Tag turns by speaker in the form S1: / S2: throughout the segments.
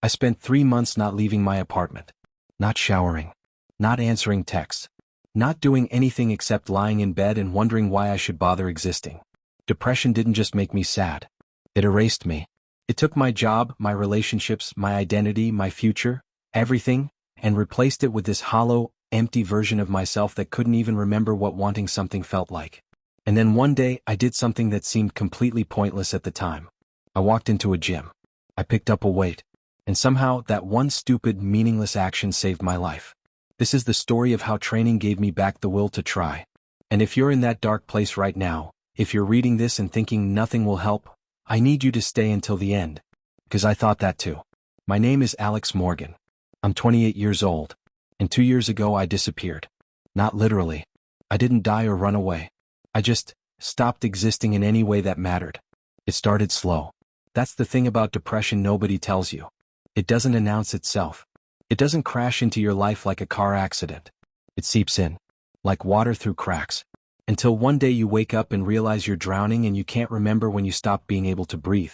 S1: I spent 3 months not leaving my apartment. Not showering. Not answering texts. Not doing anything except lying in bed and wondering why I should bother existing. Depression didn't just make me sad. It erased me. It took my job, my relationships, my identity, my future, everything, and replaced it with this hollow, empty version of myself that couldn't even remember what wanting something felt like. And then one day, I did something that seemed completely pointless at the time. I walked into a gym. I picked up a weight. And somehow, that one stupid, meaningless action saved my life. This is the story of how training gave me back the will to try. And if you're in that dark place right now, if you're reading this and thinking nothing will help, I need you to stay until the end. Because I thought that too. My name is Alex Morgan. I'm 28 years old. And 2 years ago I disappeared. Not literally. I didn't die or run away. I just stopped existing in any way that mattered. It started slow. That's the thing about depression nobody tells you. It doesn't announce itself. It doesn't crash into your life like a car accident. It seeps in, like water through cracks, until one day you wake up and realize you're drowning and you can't remember when you stopped being able to breathe.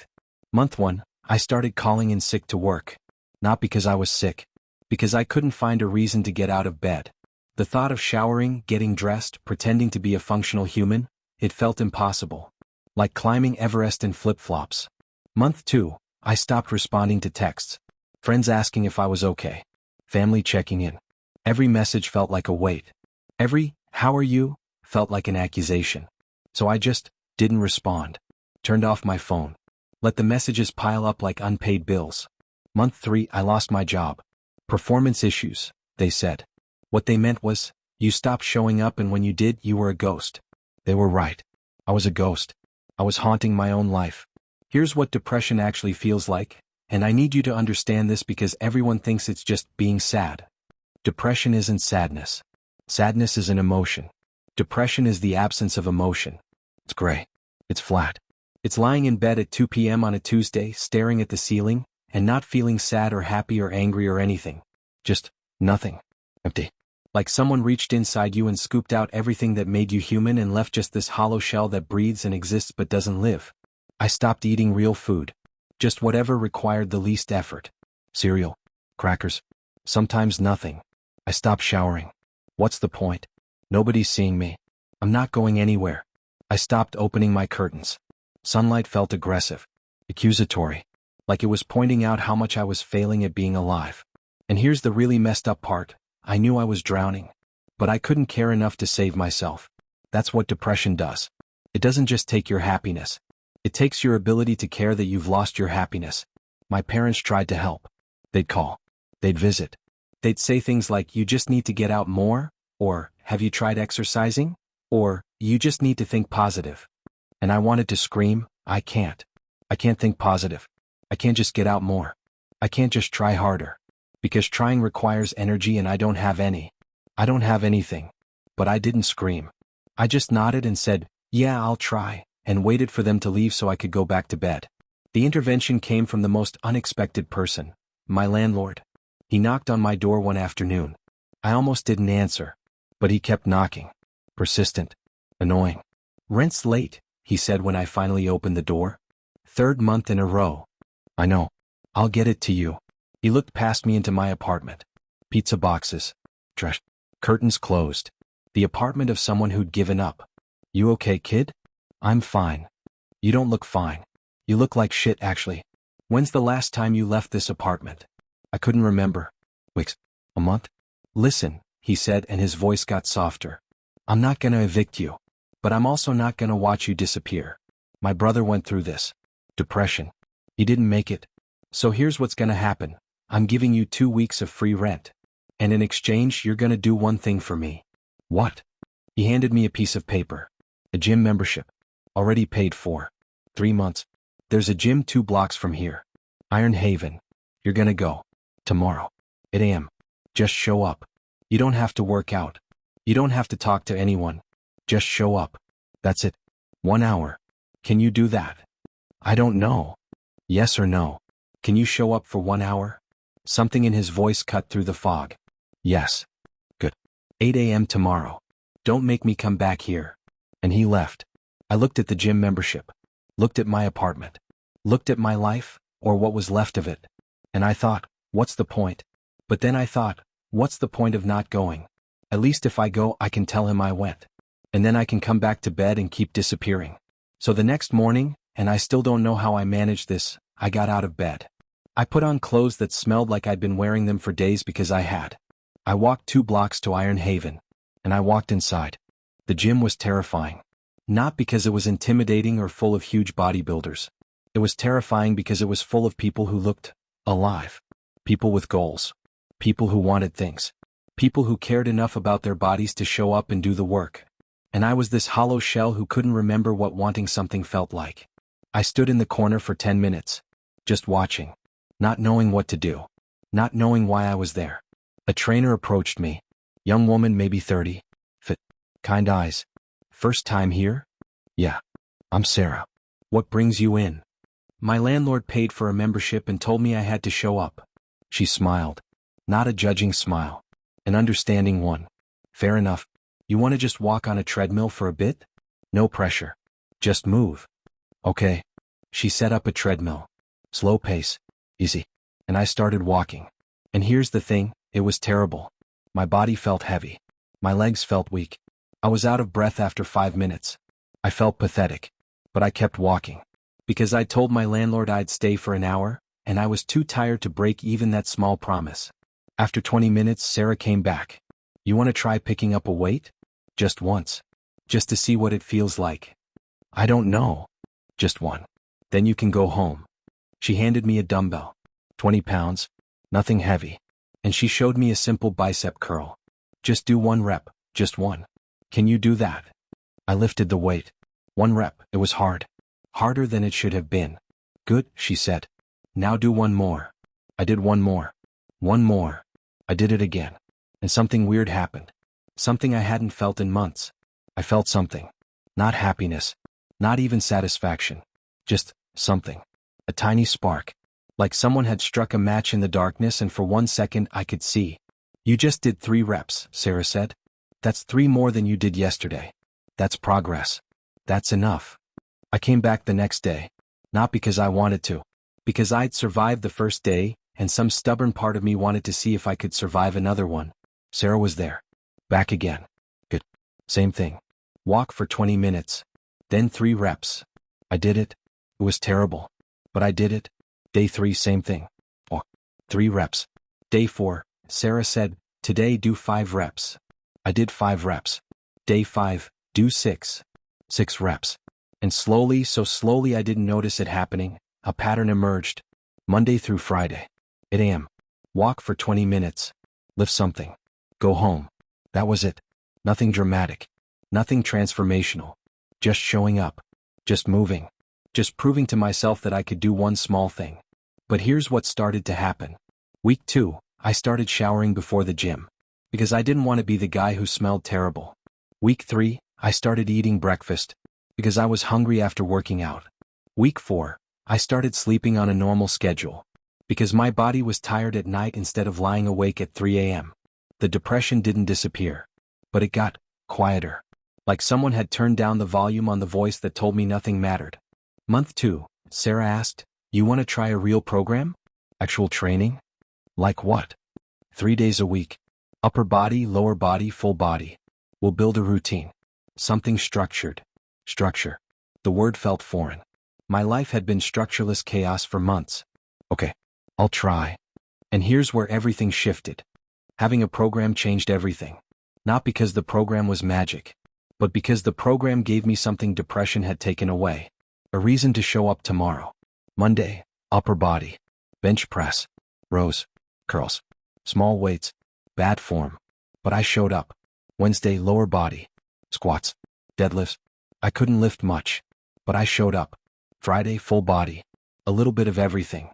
S1: Month 1, I started calling in sick to work. Not because I was sick, because I couldn't find a reason to get out of bed. The thought of showering, getting dressed, pretending to be a functional human, it felt impossible. Like climbing Everest in flip-flops. Month 2, I stopped responding to texts. Friends asking if I was okay. Family checking in. Every message felt like a weight. Every, "How are you?" felt like an accusation. So I just didn't respond. Turned off my phone. Let the messages pile up like unpaid bills. Month 3, I lost my job. Performance issues, they said. What they meant was, you stopped showing up and when you did, you were a ghost. They were right. I was a ghost. I was haunting my own life. Here's what depression actually feels like, and I need you to understand this because everyone thinks it's just being sad. Depression isn't sadness. Sadness is an emotion. Depression is the absence of emotion. It's gray. It's flat. It's lying in bed at 2 p.m. on a Tuesday, staring at the ceiling, and not feeling sad or happy or angry or anything. Just nothing. Empty. Like someone reached inside you and scooped out everything that made you human and left just this hollow shell that breathes and exists but doesn't live. I stopped eating real food. Just whatever required the least effort. Cereal. Crackers. Sometimes nothing. I stopped showering. What's the point? Nobody's seeing me. I'm not going anywhere. I stopped opening my curtains. Sunlight felt aggressive. Accusatory. Like it was pointing out how much I was failing at being alive. And here's the really messed up part. I knew I was drowning. But I couldn't care enough to save myself. That's what depression does. It doesn't just take your happiness. It takes your ability to care that you've lost your happiness. My parents tried to help. They'd call. They'd visit. They'd say things like, "You just need to get out more," or "Have you tried exercising?" or "You just need to think positive." And I wanted to scream, I can't. I can't think positive. I can't just get out more. I can't just try harder. Because trying requires energy and I don't have any. I don't have anything. But I didn't scream. I just nodded and said, "Yeah, I'll try," and waited for them to leave so I could go back to bed. The intervention came from the most unexpected person, my landlord. He knocked on my door one afternoon. I almost didn't answer, but he kept knocking. Persistent. Annoying. "Rent's late," he said when I finally opened the door. "3rd month in a row." "I know. I'll get it to you." He looked past me into my apartment. Pizza boxes. Trash. Curtains closed. The apartment of someone who'd given up. "You okay, kid?" "I'm fine." "You don't look fine. You look like shit, actually. When's the last time you left this apartment?" I couldn't remember. "Weeks. A month?" "Listen," he said, and his voice got softer. "I'm not gonna evict you. But I'm also not gonna watch you disappear. My brother went through this. Depression. He didn't make it. So here's what's gonna happen. I'm giving you 2 weeks of free rent. And in exchange, you're gonna do one thing for me." "What?" He handed me a piece of paper. "A gym membership. Already paid for. 3 months. There's a gym 2 blocks from here. Iron Haven. You're gonna go. Tomorrow. 8 a.m. Just show up. You don't have to work out. You don't have to talk to anyone. Just show up. That's it. 1 hour. Can you do that?" "I don't know." "Yes or no? Can you show up for 1 hour?" Something in his voice cut through the fog. "Yes." "Good. 8 a.m. tomorrow. Don't make me come back here." And he left. I looked at the gym membership. Looked at my apartment. Looked at my life, or what was left of it. And I thought, what's the point? But then I thought, what's the point of not going? At least if I go, I can tell him I went. And then I can come back to bed and keep disappearing. So the next morning, and I still don't know how I managed this, I got out of bed. I put on clothes that smelled like I'd been wearing them for days because I had. I walked 2 blocks to Iron Haven. And I walked inside. The gym was terrifying. Not because it was intimidating or full of huge bodybuilders. It was terrifying because it was full of people who looked alive. People with goals. People who wanted things. People who cared enough about their bodies to show up and do the work. And I was this hollow shell who couldn't remember what wanting something felt like. I stood in the corner for 10 minutes. Just watching. Not knowing what to do. Not knowing why I was there. A trainer approached me. Young woman, maybe 30. Fit. Kind eyes. First time here? Yeah. I'm Sarah. What brings you in? My landlord paid for a membership and told me I had to show up. She smiled. Not a judging smile. An understanding one. Fair enough. You want to just walk on a treadmill for a bit? No pressure. Just move. Okay. She set up a treadmill. Slow pace. Easy. And I started walking. And here's the thing, it was terrible. My body felt heavy. My legs felt weak. I was out of breath after 5 minutes. I felt pathetic. But I kept walking. Because I'd told my landlord I'd stay for an hour, and I was too tired to break even that small promise. After 20 minutes, Sarah came back. You want to try picking up a weight? Just once. Just to see what it feels like. I don't know. Just one. Then you can go home. She handed me a dumbbell. 20 pounds. Nothing heavy. And she showed me a simple bicep curl. Just do 1 rep, just 1. Can you do that? I lifted the weight. 1 rep, it was hard. Harder than it should have been. Good, she said. Now do 1 more. I did 1 more. 1 more. I did it again. And something weird happened. Something I hadn't felt in months. I felt something. Not happiness. Not even satisfaction. Just something. A tiny spark. Like someone had struck a match in the darkness and for 1 second I could see. You just did 3 reps, Sarah said. That's 3 more than you did yesterday. That's progress. That's enough. I came back the next day. Not because I wanted to. Because I'd survived the first day, and some stubborn part of me wanted to see if I could survive another one. Sarah was there. Back again. Good. Same thing. Walk for 20 minutes. Then 3 reps. I did it. It was terrible. But I did it. Day 3, same thing. Oh, 3 reps. Day 4, Sarah said, today do 5 reps. I did 5 reps. Day 5, do 6. 6 reps. And slowly, so slowly I didn't notice it happening, a pattern emerged. Monday through Friday. 8 a.m. Walk for 20 minutes. Lift something. Go home. That was it. Nothing dramatic. Nothing transformational. Just showing up. Just moving. Just proving to myself that I could do 1 small thing. But here's what started to happen. Week 2, I started showering before the gym. Because I didn't want to be the guy who smelled terrible. Week 3, I started eating breakfast. Because I was hungry after working out. Week 4, I started sleeping on a normal schedule. Because my body was tired at night instead of lying awake at 3 a.m. The depression didn't disappear. But it got quieter. Like someone had turned down the volume on the voice that told me nothing mattered. Month 2, Sarah asked, you want to try a real program? Actual training? Like what? 3 days a week. Upper body, lower body, full body. We'll build a routine. Something structured. Structure. The word felt foreign. My life had been structureless chaos for months. Okay, I'll try. And here's where everything shifted. Having a program changed everything. Not because the program was magic, but because the program gave me something depression had taken away. A reason to show up tomorrow. Monday, upper body. Bench press. Rows. Curls. Small weights. Bad form. But I showed up. Wednesday, lower body. Squats. Deadlifts. I couldn't lift much. But I showed up. Friday, full body. A little bit of everything.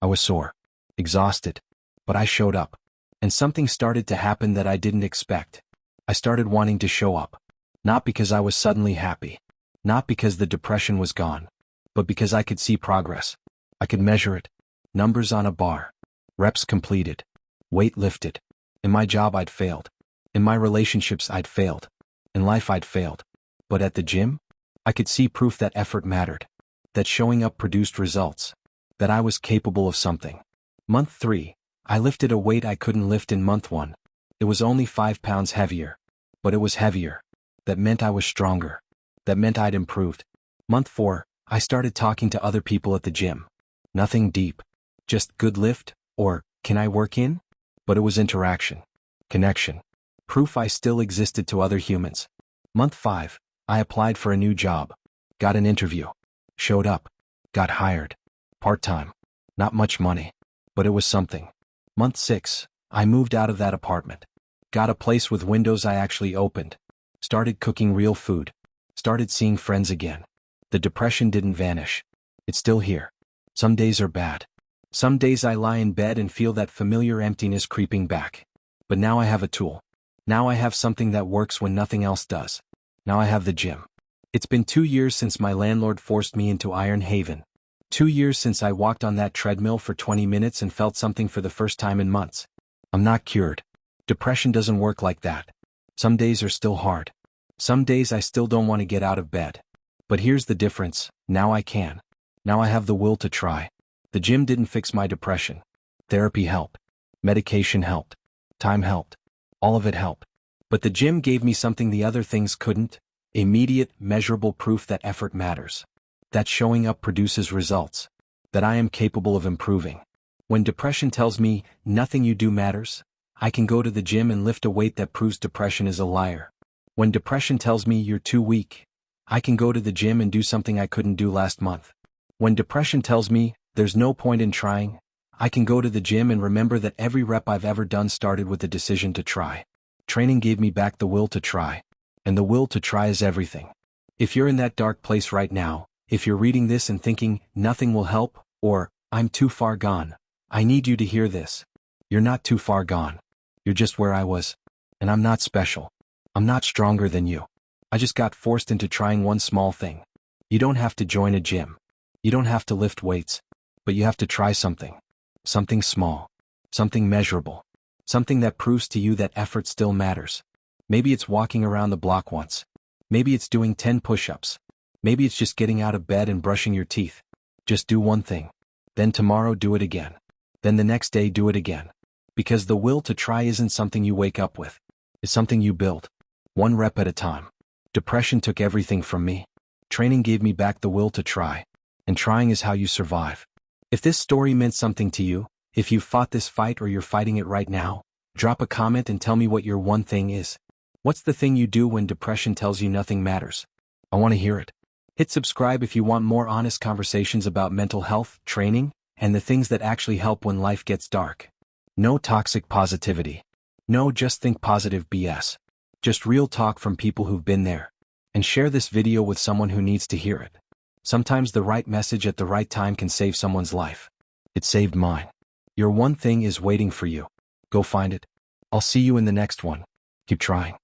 S1: I was sore. Exhausted. But I showed up. And something started to happen that I didn't expect. I started wanting to show up. Not because I was suddenly happy. Not because the depression was gone. But because I could see progress. I could measure it. Numbers on a bar. Reps completed. Weight lifted. In my job I'd failed. In my relationships I'd failed. In life I'd failed. But at the gym, I could see proof that effort mattered. That showing up produced results. That I was capable of something. Month 3, I lifted a weight I couldn't lift in month 1. It was only 5 pounds heavier. But it was heavier. That meant I was stronger. That meant I'd improved. Month 4, I started talking to other people at the gym. Nothing deep. Just good lift, or, can I work in? But it was interaction. Connection. Proof I still existed to other humans. Month 5, I applied for a new job. Got an interview. Showed up. Got hired. Part-time. Not much money. But it was something. Month 6, I moved out of that apartment. Got a place with windows I actually opened. Started cooking real food. Started seeing friends again. The depression didn't vanish. It's still here. Some days are bad. Some days I lie in bed and feel that familiar emptiness creeping back. But now I have a tool. Now I have something that works when nothing else does. Now I have the gym. It's been 2 years since my landlord forced me into Iron Haven. 2 years since I walked on that treadmill for 20 minutes and felt something for the first time in months. I'm not cured. Depression doesn't work like that. Some days are still hard. Some days I still don't want to get out of bed. But here's the difference, now I can. Now I have the will to try. The gym didn't fix my depression. Therapy helped. Medication helped. Time helped. All of it helped. But the gym gave me something the other things couldn't. Immediate, measurable proof that effort matters. That showing up produces results. That I am capable of improving. When depression tells me, nothing you do matters, I can go to the gym and lift a weight that proves depression is a liar. When depression tells me you're too weak, I can go to the gym and do something I couldn't do last month. When depression tells me, there's no point in trying, I can go to the gym and remember that every rep I've ever done started with the decision to try. Training gave me back the will to try. And the will to try is everything. If you're in that dark place right now, if you're reading this and thinking, nothing will help, or, I'm too far gone, I need you to hear this. You're not too far gone. You're just where I was. And I'm not special. I'm not stronger than you. I just got forced into trying one small thing. You don't have to join a gym. You don't have to lift weights. But you have to try something. Something small. Something measurable. Something that proves to you that effort still matters. Maybe it's walking around the block once. Maybe it's doing 10 push-ups. Maybe it's just getting out of bed and brushing your teeth. Just do one thing. Then tomorrow do it again. Then the next day do it again. Because the will to try isn't something you wake up with. It's something you build. One rep at a time. Depression took everything from me. Training gave me back the will to try. And trying is how you survive. If this story meant something to you, if you fought this fight or you're fighting it right now, drop a comment and tell me what your one thing is. What's the thing you do when depression tells you nothing matters? I want to hear it. Hit subscribe if you want more honest conversations about mental health, training, and the things that actually help when life gets dark. No toxic positivity. No just think positive BS. Just real talk from people who've been there. And share this video with someone who needs to hear it. Sometimes the right message at the right time can save someone's life. It saved mine. Your one thing is waiting for you. Go find it. I'll see you in the next one. Keep trying.